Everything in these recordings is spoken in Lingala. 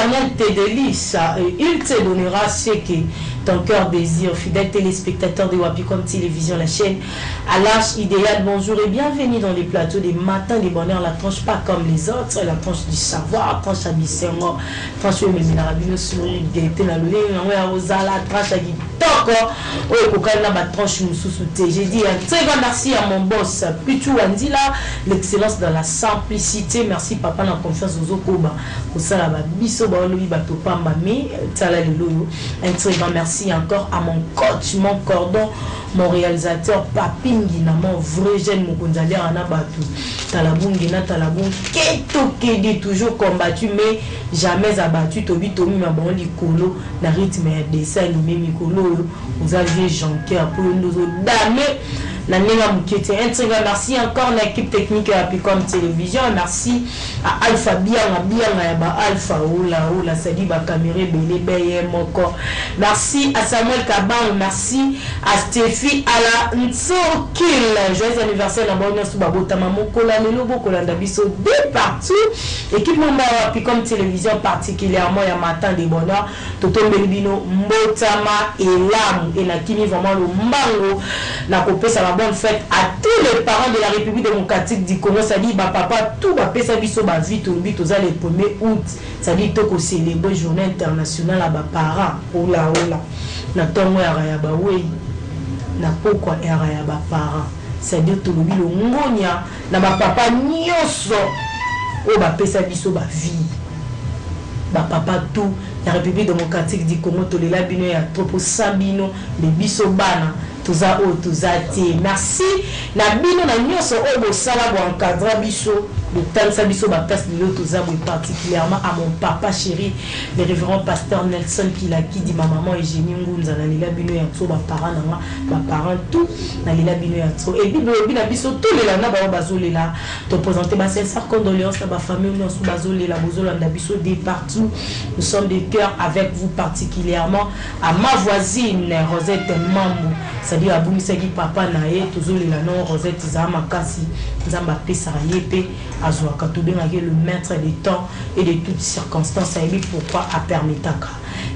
l'Éternel te délice, il te donnera ce que ton cœur désire. Fidèle téléspectateur de Wapicom Télévision, la chaîne à l'âge idéal, bonjour et bienvenue dans les plateaux des matins des bonheurs. La tranche pas comme les autres, la tranche du savoir, tranche à Bissengo, tranche où les minarabino sur l'égalité, la lune, la tranche à Gitoko, où la tranche sous-souté. J'ai dit un très grand merci à mon boss, Pichou Andila, l'excellence dans la simplicité. Merci papa, la confiance aux Okoba, au Salaba, Biso, Baoloui, Batopa, Mami, Talalilo. Un très grand merci encore à mon coach, mon cordon, mon réalisateur Papingi, mon vrai jeune Mukunzali Anabatu. Talabungina, Talabung, Keto Kedi, toujours combattu, mais jamais abattu. Tobi Tomi, ma bon licolo, na rythme et dessin animé, Mikolo, vous avez Jean-Pierre, pour nous damner. La un très grand merci encore à l'équipe technique à Wapicom Télévision. Merci à Alpha Bien, Alpha Oula, Sadiba Caméré, Bélé, Beye, Moko. Merci à Samuel Kabang, merci à Stéphie, à la Ntsokil. Joyeux anniversaire, la bonne Soubabo Tamamoko, la Lelo, Kolanda Biso, de partout. Équipe membre à Wapicom Télévision, particulièrement, il y a matin des bonheurs. Toto Melbino, Mbotama et Lam, et Nakini, vraiment le Mbango, la copée, ça va. Bonne fête à tous les parents de la République démocratique du Congo. Ça dit, bah papa, tout va passer à biso, bah vite, le 1er août. Ça dit, toko célébrer journée internationale à bah parents. Oula, oula. Na tongo ya rayaba, oui. Na pokwa ya rayaba parents. Ça dit, tout le bile, ngonia. Na bah papa, nyoso. Oh, bah pesa biso, bah vie. Bah papa, tout. La République démocratique du Congo, tout les labino, ya tropo sabino, les biso bana. Tuza o tuza te. Merci. La bino na nyoso obo sala bo encadra biso. Le temps sa biso ba place de tuza bo particulièrement à mon papa chéri, le révérend pasteur Nelson Kilaki dit ma maman Eugénie Ngunza na lila bino ya tso ba parents na ba parents tout na lila bino ya tso. Et bible bina biso tout les lana ba bazolela. Te présenter ba sincère condoléances à ba famille nous sous bazolela bozolanda biso de partout. Nous sommes de cœur avec vous particulièrement à ma voisine Rosette Mamou. C'est-à-dire à Boumisagi papa nae toujours les non Rosette Zama Kasi Zamba Pesarayepe Azouaka tout bien le maître des temps et de toutes circonstances et pourquoi a permis taka.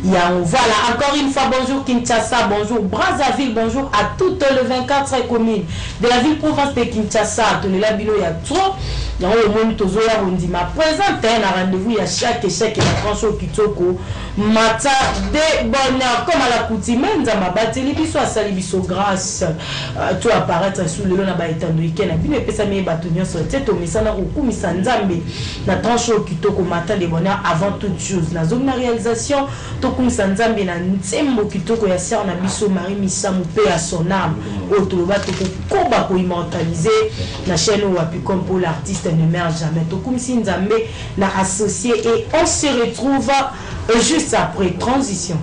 Voilà, encore une fois, bonjour Kinshasa, bonjour Brazzaville, bonjour à toutes les 24 communes de la ville-province de Kinshasa. Tout le labino, il y a trop. Il y a au monde, on dit ma présente, un rendez-vous, il y a chaque échec et la tranche au Kitoko. Mata de bonheur, comme à la coutume, ma batterie, biso à salibiso grâce. Tout apparaître sous le long de la étant de week-end. Bien, et puis ça m'est battu sur tête au misana au coup, misanzambe. La tranche au Kitoko, matin de bonheur avant toute chose. La zone de réalisation, Tokum Sanzambe na Ntembo Kitoko ya sœur na biso Marie Missa Moupé à son âme. Autoloba Toko Koba ko immortaliser la chaîne Wapicom pour l'artiste ne meurt jamais. Tokum Sinzambe na associé et on se retrouve juste après transition.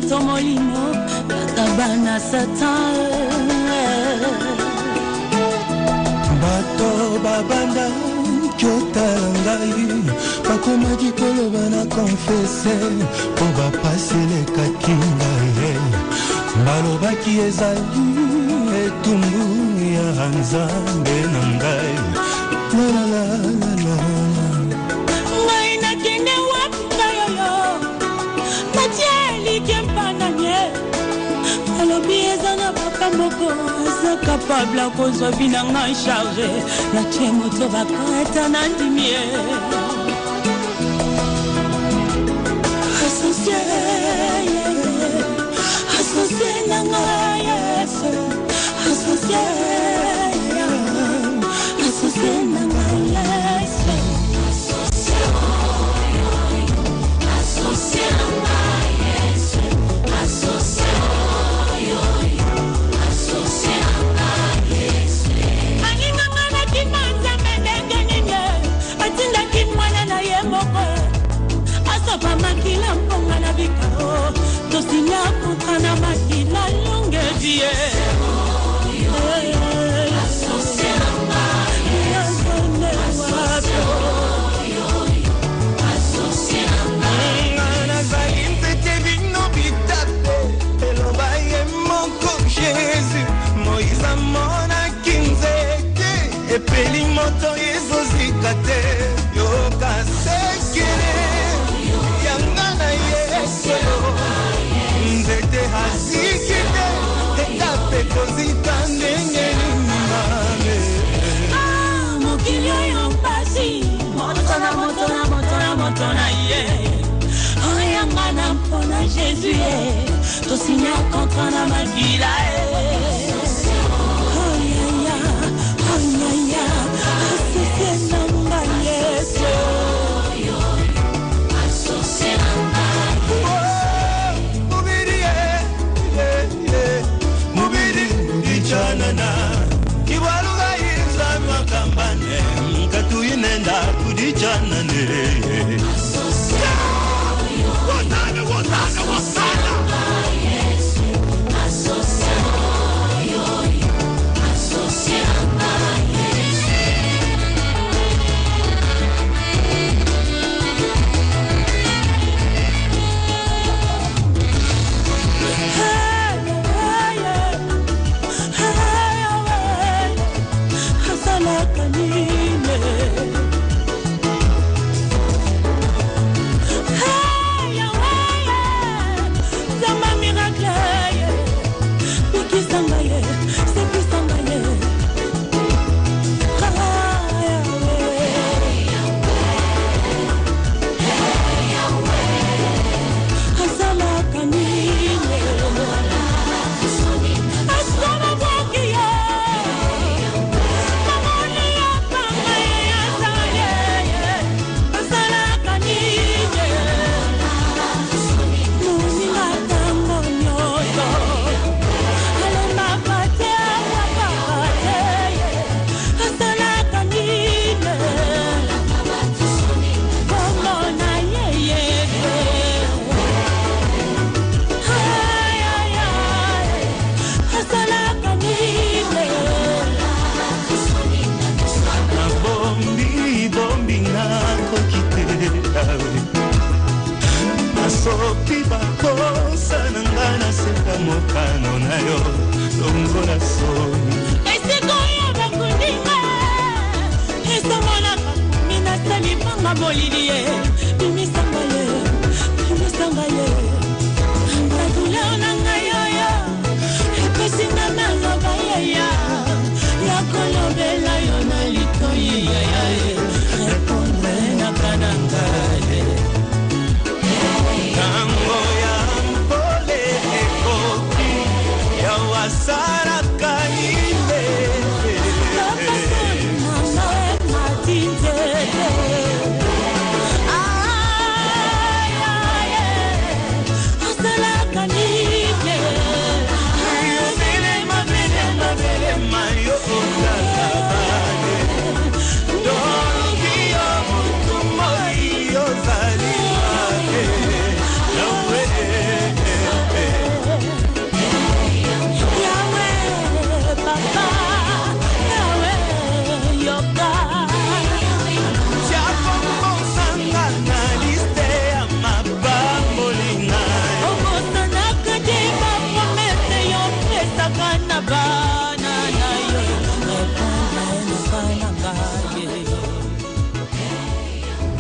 Tomolino, Kabana Satan. Bato Babanda, Kyotangai, Pakoma Dikolo Bana confessé, on va passer les Kakinga, Malobaki Ezali, et Tumbu, Yahanza, Benangai, la la la la. Capable à cause de binanga chargé la tienne moto va être un andimier associé associé nanga yes associé associé nanga yes associé nanga yes associé Atinda kimwana wana mpona Jésus to signa contrat na makila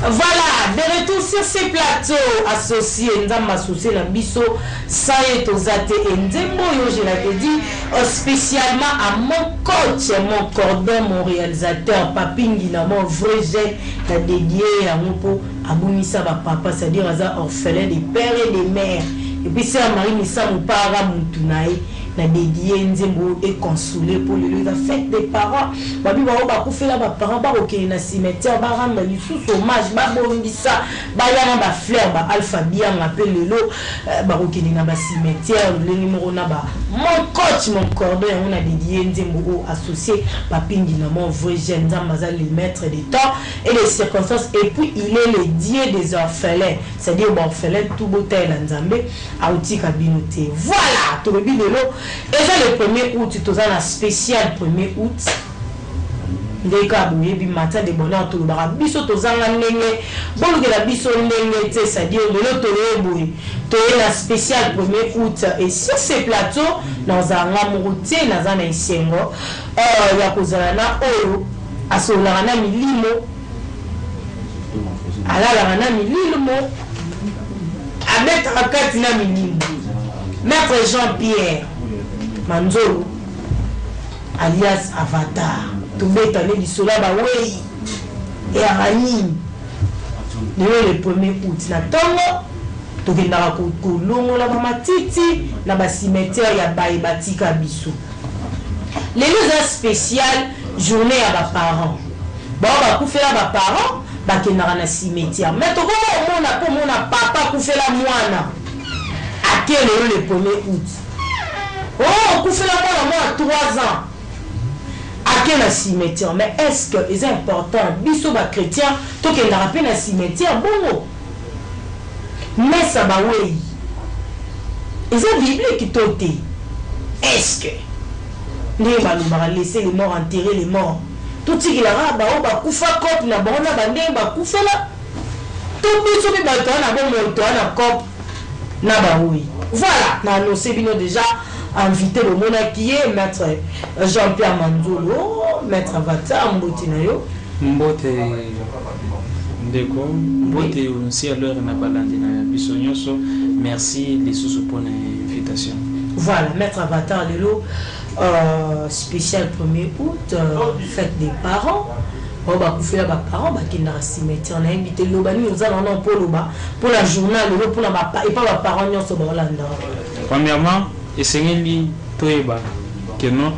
Voilà, de retour sur ces plateaux associés, Nzamba associé la biso, ça est aux athées et Nzembo, je l'avais dit, spécialement à mon coach, mon cordon, mon réalisateur, Papingi, mon vrai jet, qui a dédié à mon pot, à Boumissa, papa, c'est-à-dire à orphelin des pères et des mères. Et puis c'est à Marie Missa, mon para, mon tunaï. Na dédié Nzembo et consolé pour la fête des parents. Babi ba ba ko fela ba parents ba ko na cimetière ba ramba lisu hommage ba bombisa ba yana ba fleur ba alpha bien appelé lelo ba ko na ba cimetière le numéro na ba mon coach mon cordon on a dédié Nzembo associé Papingi na mon vrai jeune Nzamba les maîtres des temps et les circonstances et puis il est le dieu des orphelins, c'est-à-dire orphelin tout beauté la Nzambe a outil kabinoté. Voilà, tout le bidelo. Et ça le 1er août, tu as un spécial 1er août. Ndeka boyebi matin de bonheur to bara biso to zanga ndenge bolu de la biso ndenge c'est-à-dire de l'autre boye to la spécial 1er août et sur ces plateaux dans un amourité dans un isengo ya kozala na oyo asola na milimo ala na milimo a mettre en carte na milimo Maître Jean-Pierre Manzolo alias Avatar Toubeta ne disola ba wey et Arani le 1er août na tongo tokendaka kolongola bamatiti na bacimetière ya bayebatika biso. Lelo eza spécial journée ya baparents. Bao bakufela baparents bakendaka na cimetière. Mais tokomona po mona papa kufela mwana ake lelo le 1er août. Oh, kufela mwana 3 ans ake na cimetière. Mais est-ce que c'est important biso ba chrétien tokendaka pe na cimetière bongo? Mais ça va oui. Et c'est Bible qui t'ôte. Est-ce que les malou va laisser les morts enterrer les morts? Tout ce qu'il a ba o ba kufa cop na bona ba ndé ba kufa là. Tout biso bi ba to na bon to na cop na ba oui. Voilà, na annoncé bino déjà invité le mona qui est maître Jean-Pierre Manzolo, maître Avatar Mboti na yo. Mbote Ndeko, Mbote aussi à l'heure na balandi na biso nyonso. Merci les sous pour l'invitation. Voilà, maître Avatar Lelo, spécial 1er août, fête des parents. On va faire les parents qui sont dans le cimetière. On a invité le Lobani, nous allons pour la journée, pour la et pas les parents qui sont dans le. Premièrement, essayez toeba que non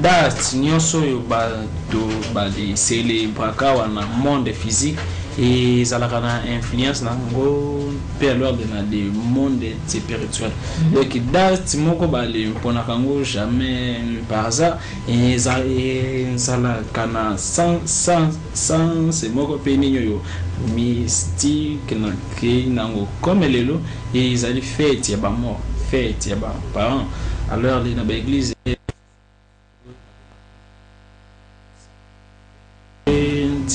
date nyonso yo ba do ba de célébrer wana monde physique et ça a une influence na ngo pe alors de na de monde spirituel. Donc date moko ba le pona kango jamais par hasard et ça la kana sans c'est moko pe ni yo mystique na ke nango comme lelo et ils allaient fête ya ba mort fête ya ba parents alors les na ba église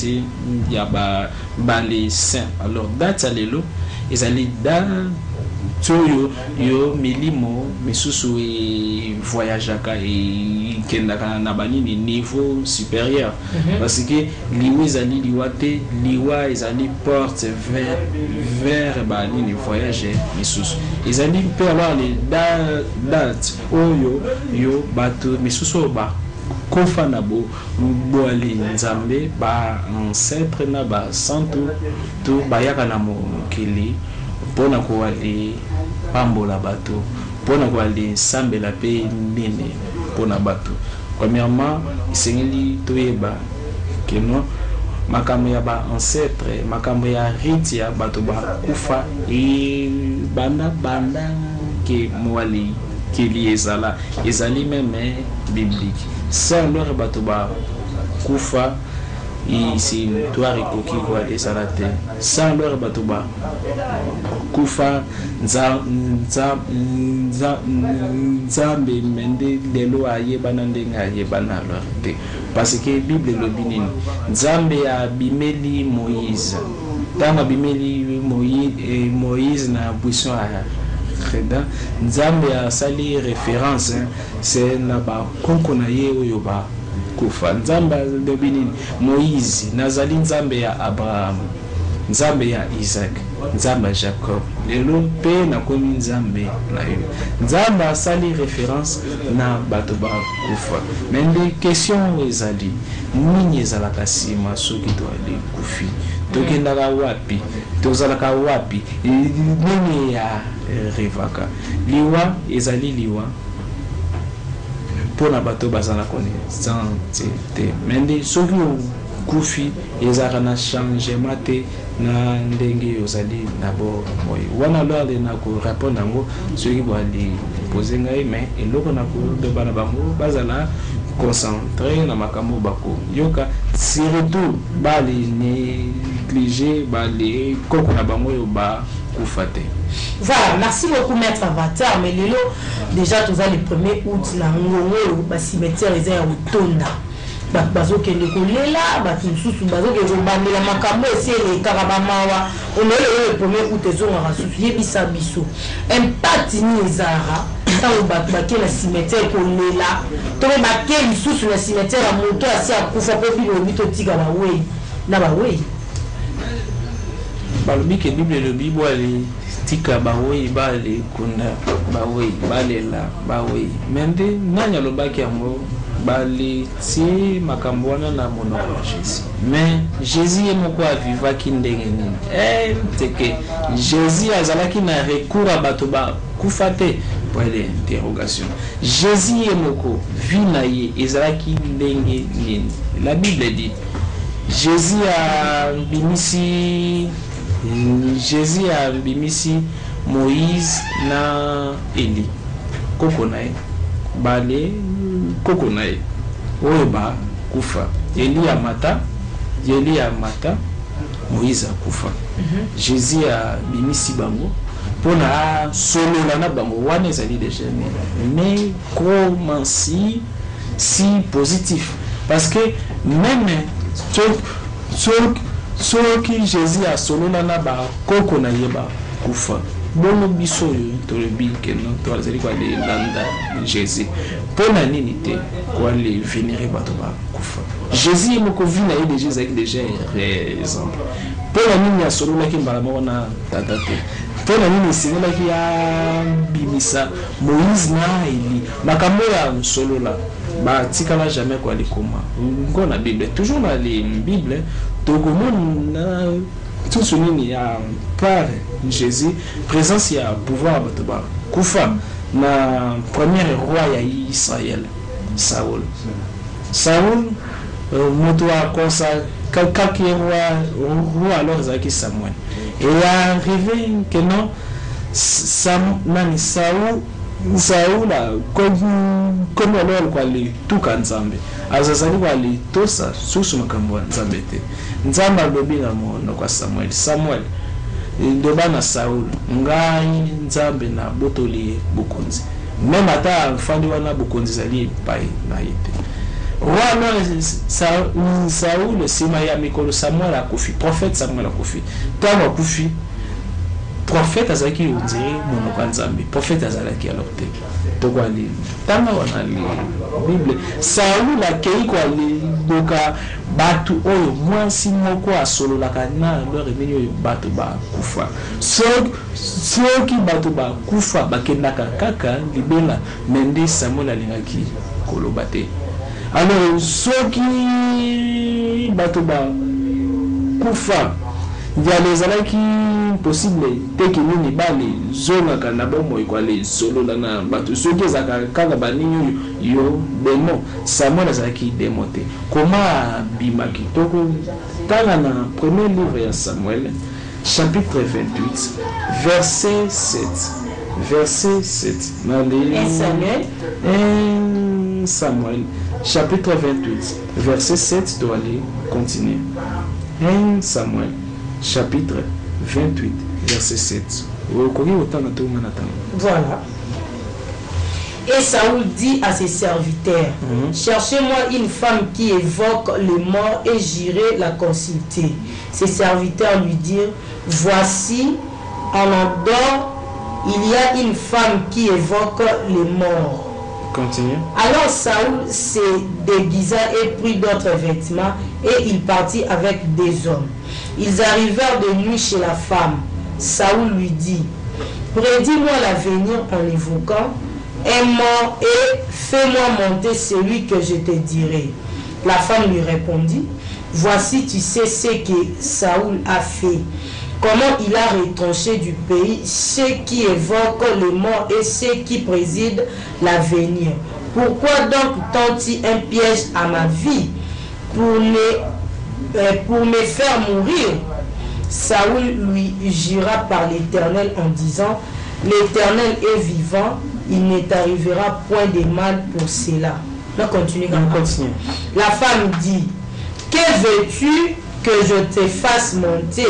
il y a les saints. Alors, date à l'élo, ils allaient dans yo milimo, mais sous et voyage et kendaka nabani niveau supérieur. Parce que liwa allaient liwate, liwa ils allaient porte vers bani ni voyage mais sous. Ils allaient peut avoir les dates yo bateau mais sous ba kofa na bo boali nzambe ba ancêtre na ba santu to bayaka na mokili pona ko ali pambola bato pona ko ali sambela pe nene pona bato. Premièrement isengeli toyeba que non makambo ya ba ancêtre makambo ya rite ya bato ba kufa e banda ke mwali qui ezala ezali même biblique sans leur batoba kufa ici toi recoki quoi des salate sans leur batoba kufa nzambe mende lelo ayebana ndenga ayebana alors te parce que bible lobinini nzambe ya bimeli Moïse tama bimeli Moïse na buisson a Freda nzambe a sali référence c'est na ba konko na ye oyo ba kufa nzambe de binini Moïse nazali nzambe ya Abraham nzambe ya Isaac nzambe ya Jacob lelo pe na komi nzambe na yo nzambe a sali référence na bato ba kufa mais les questions ezali nini ezalaka sima soki to ali kufi tokendaka wapi tozalaka wapi nini ya revaka liwa ezali liwa pona bato bazala connaissance te mende soki kufi ezaka na changement te na ndenge ozali na bo moyi wana lole na ko répondre ngo soki bali poser ngai mais eloko na ko de bana bango bazala concentré na makambo bako yoka surtout bali négliger bali koko na bango yo ba kufate. Voilà, merci beaucoup maître Avatar. Mais lelo déjà tous les 1er août na ngongo ba cimetière les ya utonda bazo kende kolela ba tsusu bazo ke bandela makambo ese le karabamawa on le 1er août ezonga rasusu yebisa biso impact ni ezara tango bakake na cimetière kolela to bakake lisusu na cimetière ya moto asi akufa po bino bito tika ba wei na ba wei balobi ke bible lobi bwali tika ba wei bale kunda ba wei balela ba wei mende nanya lobaki yango bali ti makambwana na monoko ya Jésus. Mais Jésus est moko avivaki ndenge nini? Teke Jésus azalaki na recours à bato ba kufate pour les interrogations. Jésus est moko vina ye ezalaki ndenge nini? La Bible dit Jésus a bimisi Moïse na Eli kokonae bale kokonae oeba kufa Eli amata Moïse akufa. Jésus a bimisi bango pona solo na bango wana ezali déjà mais comment si positif parce que même qui Jésus a solo na ba kokonae ba kufa bono biso yo tolobi ke non to azali kwa le landa Jésus pona nini te kwa le vénérer bato ba kufa Jésus moko vina ye déjà exemple pona nini asolo na kimbala moko na tata te pona nini singela ki ya bimisa Moïse na Eli makambo ya solo la ba tikala jamais kwa le koma ngona Bible toujours dans les Bible to komona tout ce nini ya par Jésus présence ya pouvoir batoba kufa na premier roi ya Israël Saul moto a konsa kaki roi alors zaki Samuel et arrivé que non Saul comme alors kwa le tuka nzambe azazali kwa le tosa susu makambo nzambe te nzamba lobi na mono kwa Samuel ndoba na Saul ngai nzambe na botoli bokonzi même ata fandi wana bokonzi zali pai na yete wana Saul sima ya mikolo Samuel akufi prophète Samuel akufi tawa akufi prophète azaki ondire mono kwa nzambe prophète azalaki alors te tokwa li tanga wana li Bible Saul akei kwa li doka batu oyo mwasi moko asololaka na leur emeni oyo batu ba kufa soki batu ba kufa bakendaka kaka libela mende Samuel alingaki koloba te alors soki batu ba kufa diale ezalaki possible teke nini bale zonaka na bomo ikwale solo na bato soki ezaka kaka banini yo demo Samuel azalaki demo te koma bimaki toko tanga na premier livre ya Samuel chapitre 28 verset 7 dans les Samuel chapitre 28 verset 7 doit aller continuer 1 Samuel chapitre 28 verset 7. Voilà. Et Saoul dit à ses serviteurs, cherchez-moi une femme qui évoque les morts et j'irai la consulter. Ses serviteurs lui dirent, voici, en Endor, il y a une femme qui évoque les morts. Continue. Alors Saoul se déguisa et prit d'autres vêtements et il partit avec des hommes. Ils arrivèrent de nuit chez la femme. Saoul lui dit, prédis-moi l'avenir en évoquant un mort et fais-moi monter celui que je te dirai. La femme lui répondit, voici tu sais ce que Saoul a fait, comment il a retranché du pays ceux qui évoquent les morts et ceux qui président l'avenir. Pourquoi donc tends-tu un piège à ma vie pour me faire mourir? Saoul lui jura par l'Éternel en disant, l'Éternel est vivant, il ne t'arrivera point de mal pour cela. On continue. La femme dit, que veux-tu que je te fasse monter?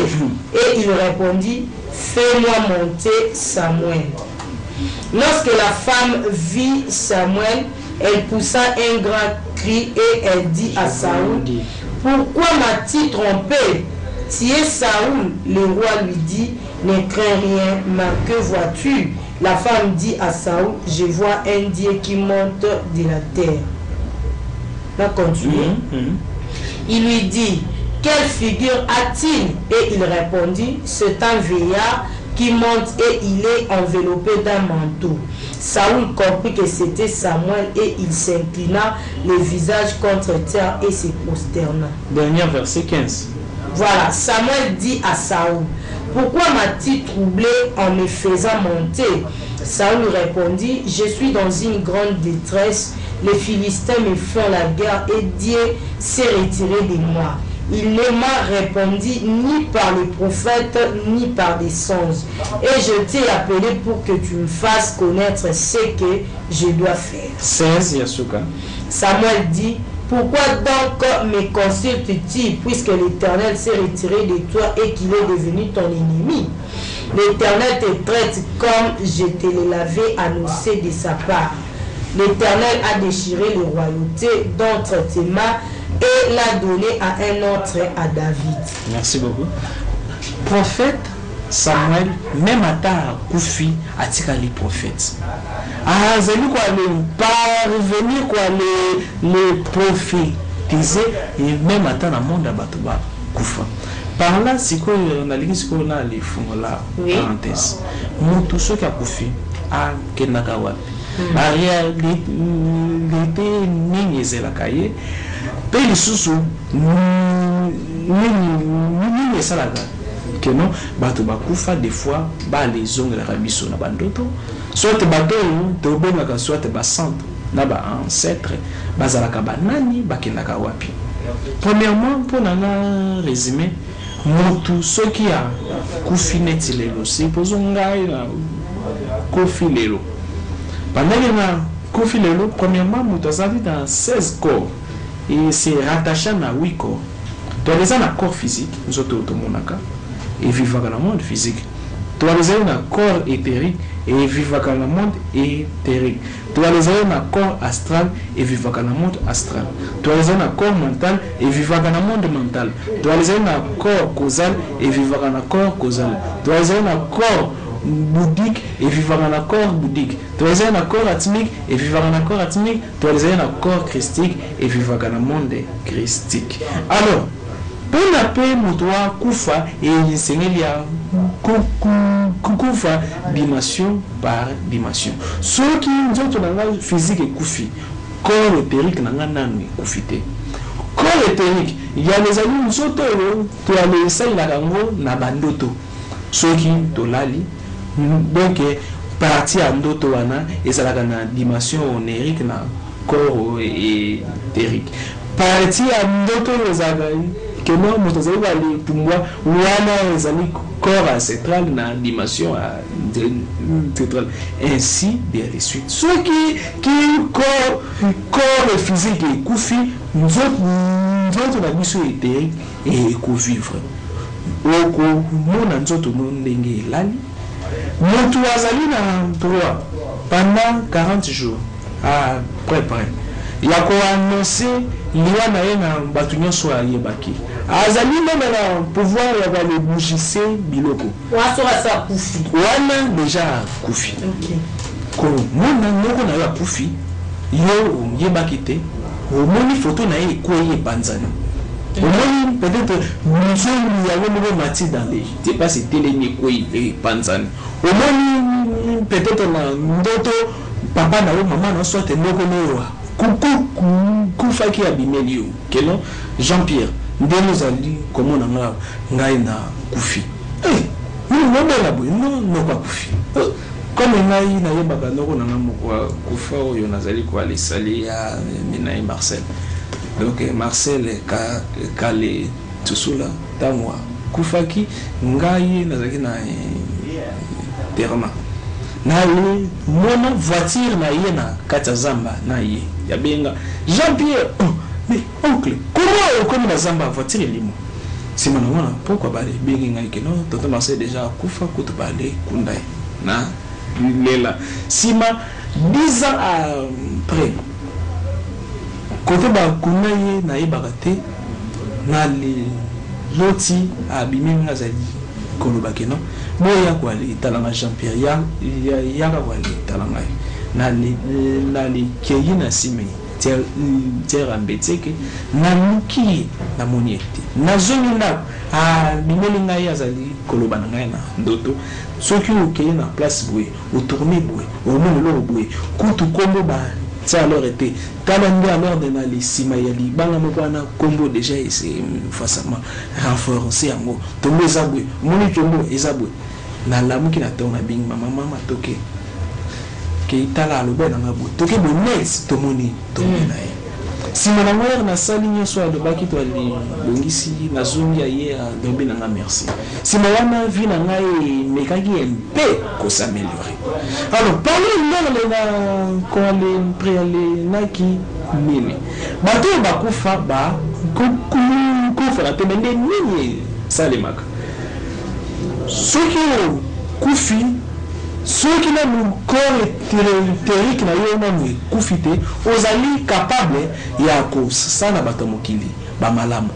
Et il répondit, fais-moi monter Samuel. Lorsque la femme vit Samuel, elle poussa un grand cri et elle dit à Saoul, pourquoi m'as-tu trompé? Tu es Saoul. Le roi lui dit, ne crains rien, mais que vois-tu? La femme dit à Saoul, je vois un Dieu qui monte de la terre. On continue. Il lui dit, quelle figure a-t-il? Et il répondit, c'est un vieillard qui monte et il est enveloppé d'un manteau. Saoul comprit que c'était Samuel et il s'inclina le visage contre terre et se prosterna. Dernier verset 15. Voilà, Samuel dit à Saoul, pourquoi m'as-tu troublé en me faisant monter? Saoul répondit, je suis dans une grande détresse, les Philistins me font la guerre et Dieu s'est retiré de moi. Il ne m'a répondu ni par les prophètes ni par des songes. Et je t'ai appelé pour que tu me fasses connaître ce que je dois faire. 16 Yasuka. Samuel dit, pourquoi donc me consultes-tu puisque l'Éternel s'est retiré de toi et qu'il est devenu ton ennemi? L'Éternel te traite comme je te l'avais annoncé de sa part. L'Éternel a déchiré les royautés d'entre tes mains et l'a donné à un autre, à David. Merci beaucoup. Prophète Samuel, même à ta Koufi, a tiré les prophètes. Ah, c'est lui quoi, le parvenir quoi, les prophétiser, et même à ta la monde à Batouba Koufa. Par là, c'est qu'on a les fonds là, parenthèse. Nous, tous ceux qui ont Koufi, à Kenakawa. Maria, l'été, n'y est la cahier. Pays sous ni salaga que non bato bakufa des fois ba les ongles la rabiso na bandoto soit bato to benga ka soit ba centre na ba ancêtre bazalaka banani bakendaka wapi. Premièrement pour na résumé motu ceux qui a kufi neti lelo supposons ngai na kufi lelo pendant na kufi lelo premièrement motu azali dans 16 corps et c'est rattaché à 8 corps. Tu as les un corps physique, nous autres automonaka, et vivre dans le monde physique. Tu as les un corps éthérique et vivre dans le monde éthérique. Tu as les un corps astral et vivre dans le monde astral. Tu as les un corps mental et vivre dans le monde mental. Tu as les un corps causal et vivre dans le corps causal. Tu as les un corps bouddhique et vivre dans un corps bouddhique. Tu as un corps atmique et vivre dans un corps atmique. Tu as un corps christique et vivre dans le monde christique. Alors, pour la paix, Moutoua, Koufa et Seigneur, Koufa, dimension par dimension. Ceux qui ont un physique et Koufi, corps éthérique, n'a pas Koufité. Corps éthérique, il y a les amis, nous sommes tous les sailles na bandoto. Ceux qui ont lali. Donc, partie à ndoto wana et ça la dimension onérique na corps éthérique. Partie à ndoto que non motozali bali pumbwa wana ezali corps ancestral na dimension ancestral ainsi de suite. Ceux qui corps physique et koufi nous autres la mission éthérique et vivre. Oko mona nzoto ndenge lali Montu azali na droit pendant 40 jours après. Il a annoncé liwa na ye na batu nyonso ayebaki. Azali même na pouvoir ya le bougissé biloko. Wasora sa kufi. Wana déjà kufi. OK. Ko mona noko na ya kufi yo yebaki te. Omoni photo na ye ko ye banzani. Omoni peut-être nous y avons nouveau mati dans les. C'est pas c'était les nikoi et banzani. Omoni peut-être na ndoto papa na maman na soit noko noa. Koufaki abimeli yo. Kelo Jean-Pierre ndeno ali comment na ngai na kufi. Nous la boy non pas kufi. Comme ngai na yebaka noko na moko kufa oyo nazali ko ali sali ya Minaï Marcel. Donc Marcel Kale Tusula tamwa kufaki ngai nazaki na terma na ye mona voiture na ye na kata zamba na ye ya benga Jean-Pierre mais oncle comment comme na zamba voiture limo sima na mona pourquoi bale bengi ngai que non tonton Marcel déjà kufa kutu bale kundai na lela sima 10 ans après côté ba kunaye na ibakate na le loti abimi ngazali koloba keno moya kwa le talanga Jean-Pierre ya kwa le talanga na le keyi na sime terre ambeteke na muki na moniete na zoni na bimeli ngai azali koloba na ngai na ndoto soki okeye na place boye otourne boye omoni loro boye kutu kombo ba tia alors été tala nde alors de na lisima ya libanga moko wana kombo déjà c'est forcément renforcer yango tombo eza boye moni tombo eza boye na lamuki na tona bing mama toke ke tala aloba na ngabo toke bonnes tomoni na ye sima na ngwer na sali nyoso alobaki to ali bongisi na zungi ye dobi na nga merci sima wana vi na ngai mekaki mpe ko s'améliorer alors parlons de la qu'on préalé naki nini bato bakufa ba kufa na temende nini salemaka soki kufi soki na corps éthérique na yo na kufite ozali capable ya ko sana bato mokili ba malamu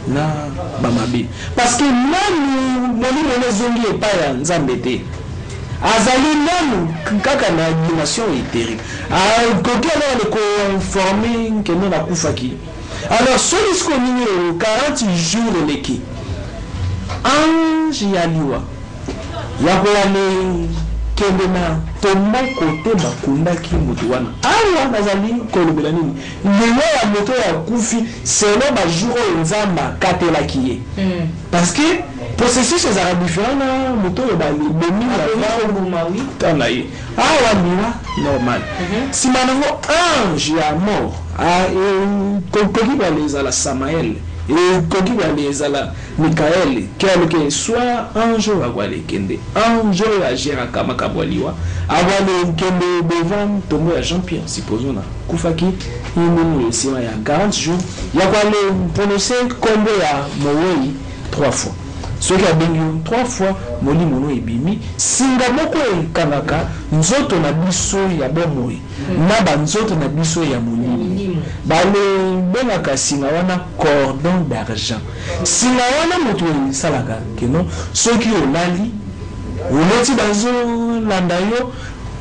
na ba mabe parce que nani molimo na zongi epai ya nzambe te azali nanu kaka na dimension éthérique koki alors le conformer que nous na kufaki alors solis ko nini 40 jours leki ange ya liwa ya ko kende na tomo kote bakundaki moto wana awa nazali kolobela nini lelo ya moto ya kufi selo ba jour nzamba katelaki ye parce que processus ezala différent na moto ya bali bemi ya Maui tana ye awa niwa normal sima nango ange ya mort koki bale ezala Samael et koki bale ezala Michael quelque soit ange agwale kende ange ya gera kama kabwaliwa agwale kende devant tomo ya Jean-Pierre supposons na kufaki imunu sima ya 40 jours ya kwale prononcer kombo ya Mowei 3 fois ce qui a béni 3 fois moli mono ebimi singa moko ekangaka nzoto na biso ya bomoi na ba nzoto na biso ya molimo bale benaka singa wana cordon d'argent singa wana moto salaka keno soki olali oloti bazo landa yo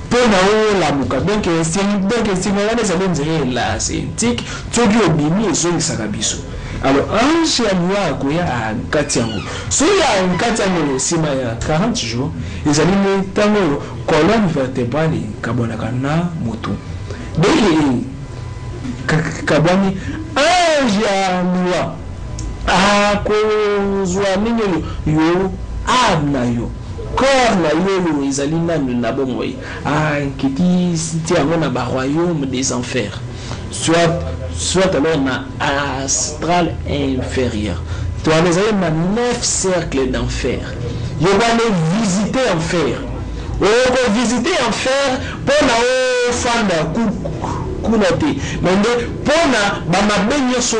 pona o la muka donc singa wana ezali nzere la scientifique soki obimi ezolisaka biso alors ange ya loi akoya nkati yango so ya nkati yango sima ya 40 jours ezali ntango colonne vertébrale kabonaka na moto donc kabani ange ya loi akozwa nini yo na yo corps na yo ezali nanu na bomoi nkiti ti yango na ba royaume des enfers soit alors na astral inférieur. Tu as les na 9 cercles d'enfer. Je vais aller visiter enfer. On va visiter enfer pour na fanda kunate. Mais pour na ba mabenyo so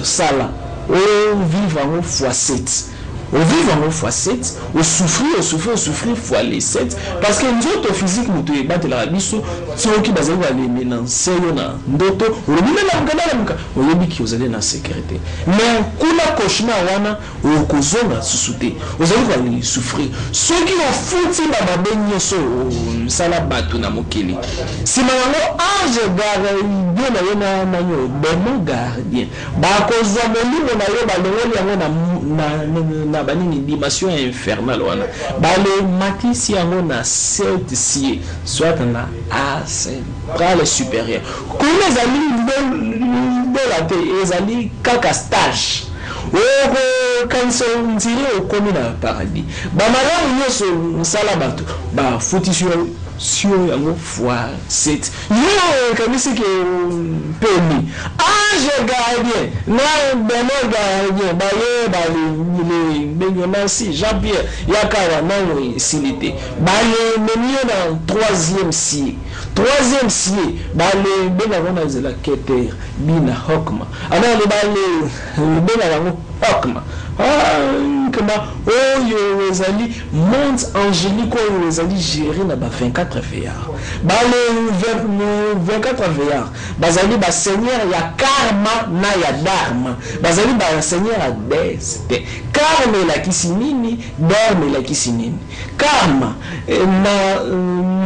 sala. On vivre en fois 7. On vit en fois 7, on souffrir fois les 7 parce que nous autres physique nous te battre la biso ceux qui basé va les menacer na ndoto on dit na ngana muka on yebi ki ozali na sécurité mais kuna cauchemar wana o kozonga susute ozali va les souffrir ceux qui ont fouti ba babenyo so sala batu na mokili si mango ange gardien na yo bemo gardien ba kozwa molimo na yo ba lengoli yango na banini dimension infernale wana bale matisi yango na 7 sie soit na astral supérieur comme les amis de la terre ezali kaka stage kanso ntiri okomi na paradis bamalamu nyonso nsala bato bafutisi sur yango fois 7 yo kamisi ke peni ange gardien na beno gardien baye bale bengo si Jean-Pierre yakawa na silité baye menio na 3e siècle bale bengo na zela keter bina hokma alors le bale bengo hokma comment oyo ezali monde angélique oyo ezali géré na ba 24 veillards ba le 24 veillards bazali ba seigneur ya karma na ya dharma bazali ba seigneur ya destin karma elakisi nini, dharma elakisi nini. Karma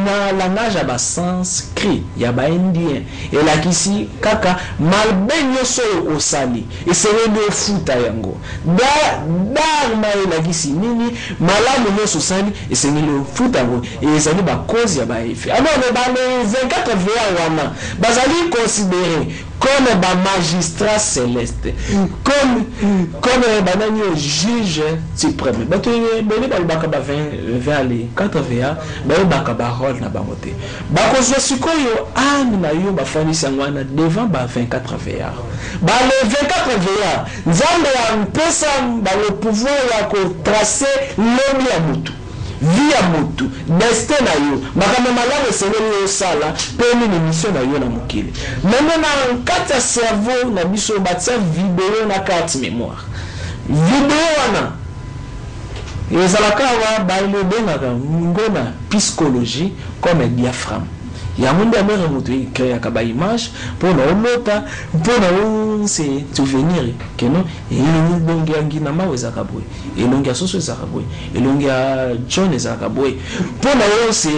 na langage ya basanskrit ya baindien elakisi kaka malbe nyonso oyo osali esengeli ofuta yango. Dharma elakisi nini, malamu nyonso osali esengeli ofuta yango, ezali bakozi ya baefe. Alors bale 24 veya wana bazali considéré comme ba magistrat céleste, comme banani au juge suprême. Bato bele balobaka ba 20 ali 4 VA balobaka ba rôle na bango te. Bakozwa sikoyo ani na yo bafandisi yango wana devant ba 24 VA. Ba le 24 VA nzambe ya mpesa ba le pouvoir ya ko tracer l'homme ya mutu. Via mutu, destin na yo, makama malamu esengeli yo sala, peni ni mission na yo na mokili. Maintenant na kata cerveau na biso batia vidéo na carte mémoire. Vidéo wana ezalaka wa baile bengaka ngona psychologie comme diaphragme. Ya mundu amere mutu créer ka ba image pour na olota, pour na se souvenir que non elongi yangi na mawe zakaboy, elongi ya soso zakaboy, elongi ya John zakaboy, pour na se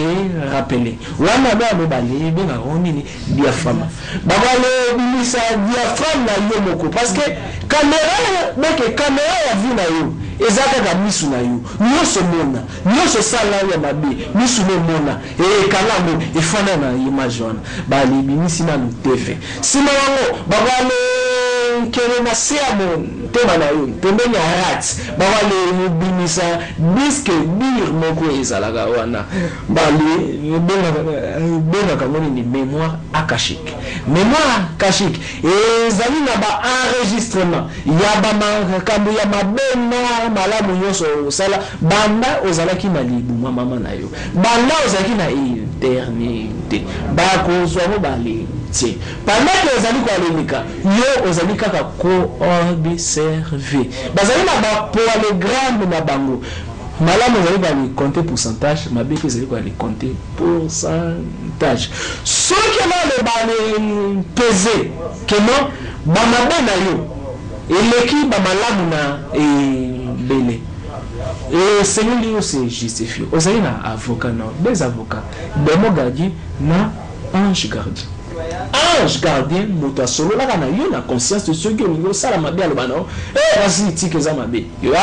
rappeler wana ba bale benga romini diaphragme. Babale bilisa diaphragme na yo moko parce que caméra beke caméra ya vie na yo ezaka ka misu na yo nyonso mona nyonso sala ya mabe misu no mona kalamu efana na image wana bali bimisi na TV sima wango babale kele na siamo tema na yo pembeni ya rat babale bimisa disque bir moko ezalaka wana bali benga kamoni ni mémoire akashique. Mémoire akashique ezali na ba enregistrement ya ba makambo ya mabena malamu nyonso osala banda ozalaki na libu mama na yo banda ozalaki na eternité bakozwa mo bale tie pendant que ozali koalemika yo ozali kaka ko-observer bazali na bapoalogramme na bango malamu ozali koali compter pourcentage mabeke ezali koali compter pourcentage soki na le bale peser keno bamabe na yo eleki bamalamu na bele et sengeli yo se justifie ozali na avocat na des avocats demo gardien na ange gardien. Ange gardien moto asololaka na yo na conscience de soki olingi osala mabe aloba nao kasi tike eza mabe yo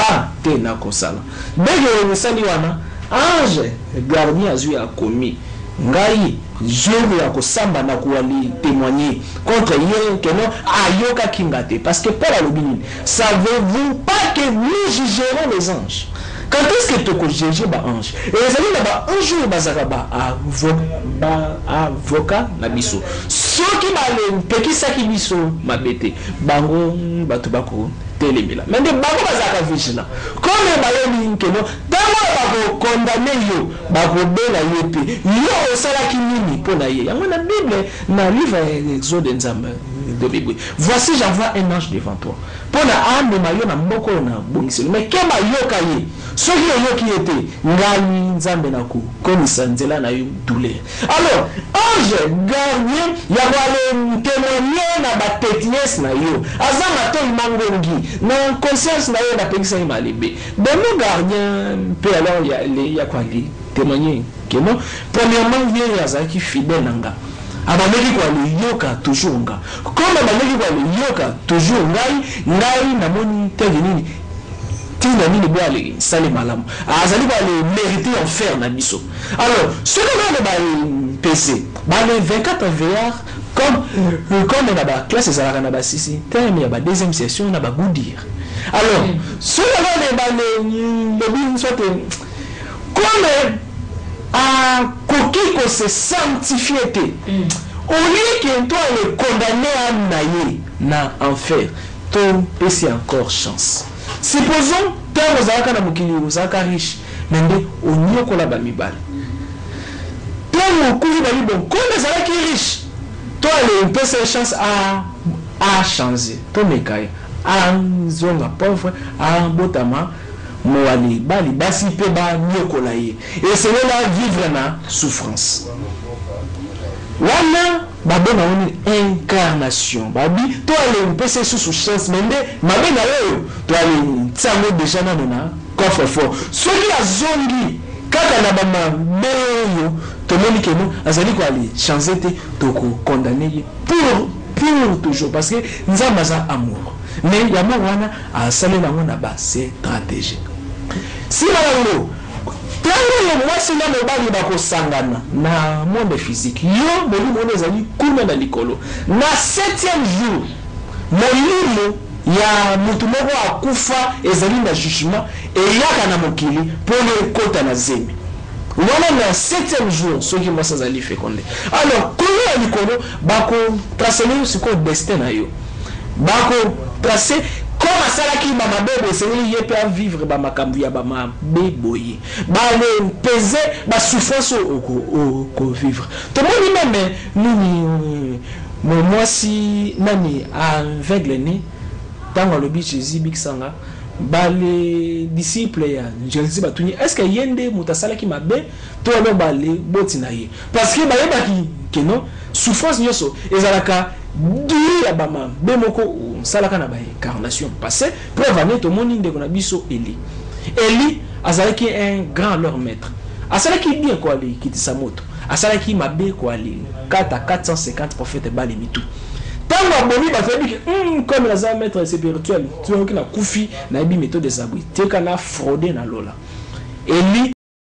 te na kosala ndenge esali wana ange gardien azwi akomi ngai jour ya kosamba na kuali témoigner contre ye que non ayoka kingate parce que Paul alobi nini savez-vous pas que nous jugerons les anges. Quand est-ce que tu peux juger ba ange? Et les amis là-bas, un jour, bazaka ba avocat na biso. Ceux qui m'allent, peki saki biso ma bête, bango batubako telemila. Mais des bango bazaka vigilant. Comme bayo que non, tellement bako condamner yo, bako bela yepe. Yo osala ki nini pona ye. Yango na Bible, na livre Exode nzamba de Bible. Voici j'envoie un ange devant toi. Pona ande mayo na mboko na bongiselo. Mais kema yoka ye. Soki yoki ete ngani nzambe na ku komisa nzela na yo douleur. Alors, ange gardien ya wale témoigner na ba petitesse na yo. Azama to imangongi na conscience na yo na pekisa imalebe. Demo gardien peut alors ya kwa li témoigner que non. Premièrement, il y a zaki fidèle nanga. Abameki kwa li yoka toujours nga. Comme abameki kwa li yoka toujours ngai na moni tegi nini tina nini bo ali sali malamu azali ba le mériter en faire na biso. Alors ce que on va PC ba le 24 VR comme na ba classe ezalaka na ba sisi terme ya ba deuxième session na ba goudir. Alors ce que on va le bin soit comme a koki ko se sanctifier au lieu que toi le condamné à naïe na enfer ton PC encore chance. Supposons que vous avez un mokili vous avez riche mais on n'y a pas la mibale. Toi vous couvrir la bon quand vous avez riche toi le PC chance à changer ton mécaï à zonga pauvre à botama moali bali basi pe ba nyokola ye et c'est là vivre na souffrance. Wana babona on incarnation babi to ale mpese sous chance mende mabe na yo to ale tsango déjà na na coffre fort celui a zongi kaka na bama beyo to moni que non azali ko ali changer te to ko condamner pour toujours parce que nzamba za amour mais ya mo wana a salé na mona ba c'est stratégie si la tango moi c'est là mobali bako sangana na monde physique yo molimo ezali kuna na likolo na 7e jour molimo ya mutu moko akufa ezali na jugement eyaka na mokili pour le kota na zemi wana na 7e jour ceux qui moi ça ali fécondé alors comment ya likolo bako tracer le siko destin na yo bako tracer comme ça là qui mama bébé c'est lié peut vivre ba makambu ya ba ma beboye ba le peser ba souffrance au vivre tout le monde même nous moi si nani aveugle né dans le but Jésus big sanga ba les disciples ya Jésus batuni est-ce que yende mutasala ki mabe to lo ba le botina ye parce que ba yeba ki non souffrance nyoso ezalaka duri ya bama bemoko salaka na ba incarnation passé preuve ané to moni ndeko na biso Eli azalaki un grand leur maître asalaki bien ko ali kitisa moto asalaki mabe ko ali 450 prophètes bali mitu tango bomi ba febi que comme la maître spirituel tu na kufi na bi méthode des abri te kana frauder na lola Eli